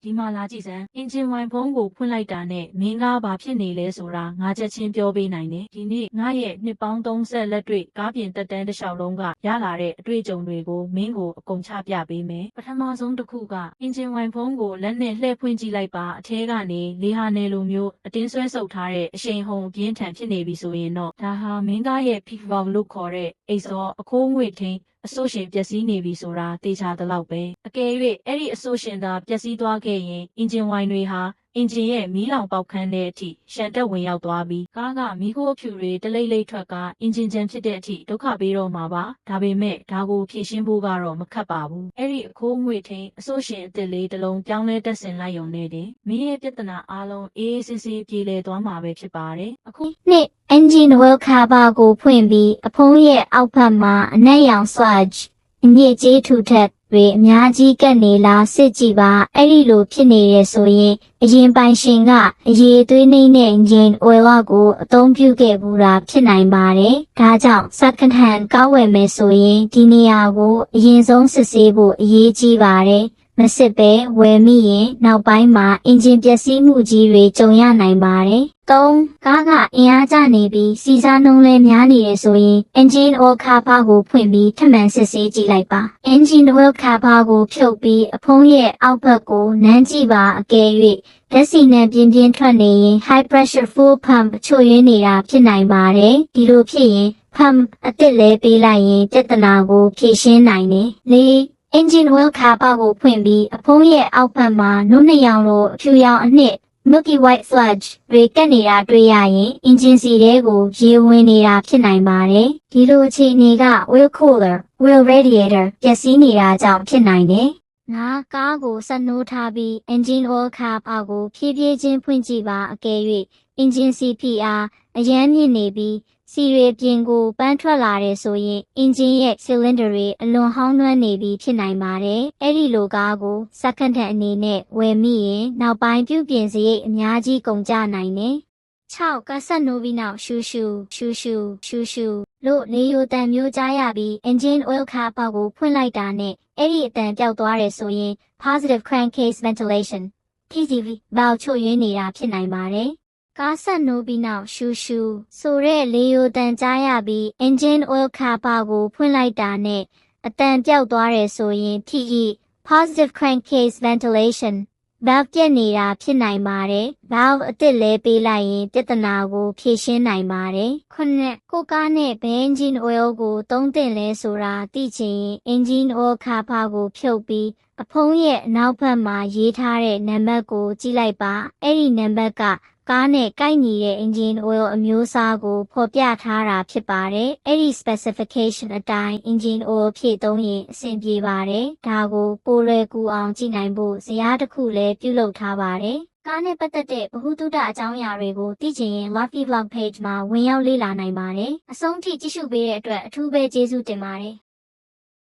ဒီမှာလာကြည့်စမ်းအင်ဂျင်ဝိုင်ဖုန်းကိုဖွင့်လိုက်တာနဲ့မင်းကားဘာဖြစ်နေလဲဆိုတာငါချက်ချင်းပြောပေးနိုင်တယ်ဒီနေ့ငါရဲ့နှစ်ပေါင်း30လက်တွေ့ကားပြင်တက်တန်းတစ်လျှောက်လုံးကရလာတဲ့အတွေ့အကြုံတွေကိုမင်းကိုအကုန်ချပြပေးမယ်ပထမဆုံးတစ်ခုကအင်ဂျင်ဝိုင်ဖုန်းကိုလက်နဲ့လှည့်ဖွင့်ကြည့်လိုက်ပါအထဲကနေလေဟာနယ်လိုမျိုးအတင်းဆွဲဆုပ်ထားတဲ့အရှိန်ဟုန်အပြင်းထန်ဖြစ်နေပြီဆိုရင်တော့ဒါဟာမင်းကားရဲ့ peak valve လို့ခေါ်တဲ့အိတ်စောအခိုးငွေထင်းအဆိုရှင်ပျက်စီးနေပြီဆိုတာသိချသလောက်ပဲအကယ်၍အဲ့ဒီအဆိုရှင်သာပျက်စီးသွားခဲ့ရင်အင်ဂျင်ဝိုင်တွေဟာအင်ဂျင်ရဲ့မီးလောင်ပေါက်ခန်းတဲ့အထိရှန်တက်ဝင်ရောက်သွားပြီးကားကမီးခိုးဖြူတွေတလိမ့်လိမ့်ထွက်ကအင်ဂျင်ကြမ်းဖြစ်တဲ့အထိဒုက္ခပေးတော့မှာပါဒါပေမဲ့ဒါကိုဖြေရှင်းဖို့ကတော့မခက်ပါဘူးအဲ့ဒီအခိုးငွေထင်းအဆိုရှင်အစ်စ်လေးတစ်လုံးပြောင်းလဲတက်ဆင်လိုက်ရုံနဲ့တင်မင်းရဲ့ပြဿနာအားလုံးအေးအေးဆေးဆေးပြေလည်သွားမှာပဲဖြစ်ပါတယ်အခုနှစ် engine oil cover ကိုဖွင့်ပြီးအဖုံးရဲ့အောက်ဘက်မှာအနက်ရောင် sludge အညစ်အကြေးထူထပ်တွေအများကြီးကပ်နေလားစစ်ကြည့်ပါအဲ့ဒီလိုဖြစ်နေရဆိုရင်အရင်ပိုင်ရှင်ကအရေသွေးနှိမ့်တဲ့ engine oil ကိုအသုံးပြုခဲ့ဘူးတာဖြစ်နိုင်ပါတယ်ဒါကြောင့် second hand ကောက်ဝယ်မယ်ဆိုရင်ဒီနေရာကိုအရင်ဆုံးစစ်ဆေးဖို့အရေးကြီးပါတယ်မစစ်ပဲဝယ်မိရင်နောက်ပိုင်းမှာအင်ဂျင်ပျက်စီးမှုကြီးတွေကြုံရနိုင်ပါတယ်3ကားကအင်အားကျနေပြီးစီစားနှုန်းလဲများနေရဆိုရင် engine oil cover ကိုဖွင့်ပြီးထပ်မံစစ်ဆေးကြည့်လိုက်ပါ engine oil cover ကိုဖြုတ်ပြီးအဖုံးရဲ့အောက်ဘက်ကိုနမ်းကြည့်ပါအကယ်၍ဓာတ်ဆီနဲ့ပြင်းပြင်းထွက်နေရင် high pressure fuel pump ချို့ယွင်းနေတာဖြစ်နိုင်ပါတယ်ဒီလိုဖြစ်ရင် pump အသစ်လဲပေးလိုက်ရင်ပြဿနာကိုဖြေရှင်းနိုင်တယ်4 engine oil cover ကိုဖွင့်ပြီးအဖုံးရဲ့အောက်ဘက်မှာနုနှစ်ရောင်လိုအဖြူရောင်အနှစ် milky white sludge တွေကပ်နေတာတွေ့ရရင် engine စီထဲကိုရေဝင်နေတာဖြစ်နိုင်ပါတယ်ဒီလိုအခြေအနေက wheel cooler wheel radiator ပျက်စီးနေတာကြောင့်ဖြစ်နိုင်တယ်ငါကားကိုဆက်နှိုးထားပြီး engine oil cover ကိုဖြည်းဖြည်းချင်းဖွင့်ကြည့်ပါအကယ်၍ engine CPR အရမ်းမြင့်နေပြီးစီရေပြင်ကိုပန်းထွက်လာတယ်ဆိုရင်အင်ဂျင်ရဲ့ cylinder တွေအလွန်ဟောင်းနွမ်းနေပြီဖြစ်နိုင်ပါတယ်။အဲ့ဒီလိုကားကို second hand အနေနဲ့ဝယ်မိရင်နောက်ပိုင်းပြုပြင်စရိတ်အများကြီးကုန်ကျနိုင်တယ်။6ကဆက်နိုးပြီးနောက်ရှူရှူလို့လေယိုတန်မျိုးကြားရပြီး engine oil cover ကိုဖွင့်လိုက်တာနဲ့အဲ့ဒီအတန်ပျောက်သွားတယ်ဆိုရင် positive crankcase ventilation PCV valve ချို့ယွင်းနေတာဖြစ်နိုင်ပါတယ်။ကားဆက်နိုးပြီးနောက်ရှူဆိုတဲ့လေယိုတန်ကြားရပြီး engine oil cover ကိုဖွင့်လိုက်တာနဲ့အတန်ပျောက်သွားတယ်ဆိုရင် PE positive crankcase ventilation valve ပြတ်နေတာဖြစ်နိုင်ပါတယ်။ valve အသစ်လဲပေးလိုက်ရင်ပြဿနာကိုဖြေရှင်းနိုင်ပါတယ်။ကိုကားနဲ့ဘယ် engine oil ကိုသုံးသင့်လဲဆိုတာသိချင်ရင် engine oil cover ကိုဖြုတ်ပြီးအဖုံးရဲ့အနောက်ဘက်မှာရေးထားတဲ့နံပါတ်ကိုကြည့်လိုက်ပါ။အဲ့ဒီနံပါတ်ကကားနဲ့ကိုက်ညီတဲ့ engine oil အမျိုးအစားကိုဖော်ပြထားတာဖြစ်ပါတယ်။အဲ့ဒီ specification အတိုင်း engine oil ဖြည့်သုံးရင်အဆင်ပြေပါတယ်။ဒါကိုပိုလွယ်ကူအောင်ကြည့်နိုင်ဖို့ဇယားတစ်ခုလည်းပြုလုပ်ထားပါတယ်။ကားနဲ့ပတ်သက်တဲ့ဗဟုသုတအကြောင်းအရာတွေကိုသိချင်ရင် Lucky Vlog page မှာဝင်ရောက်လေ့လာနိုင်ပါတယ်။အဆုံးထိကြည့်ရှုပေးတဲ့အတွက်အထူးပဲကျေးဇူးတင်ပါတယ်။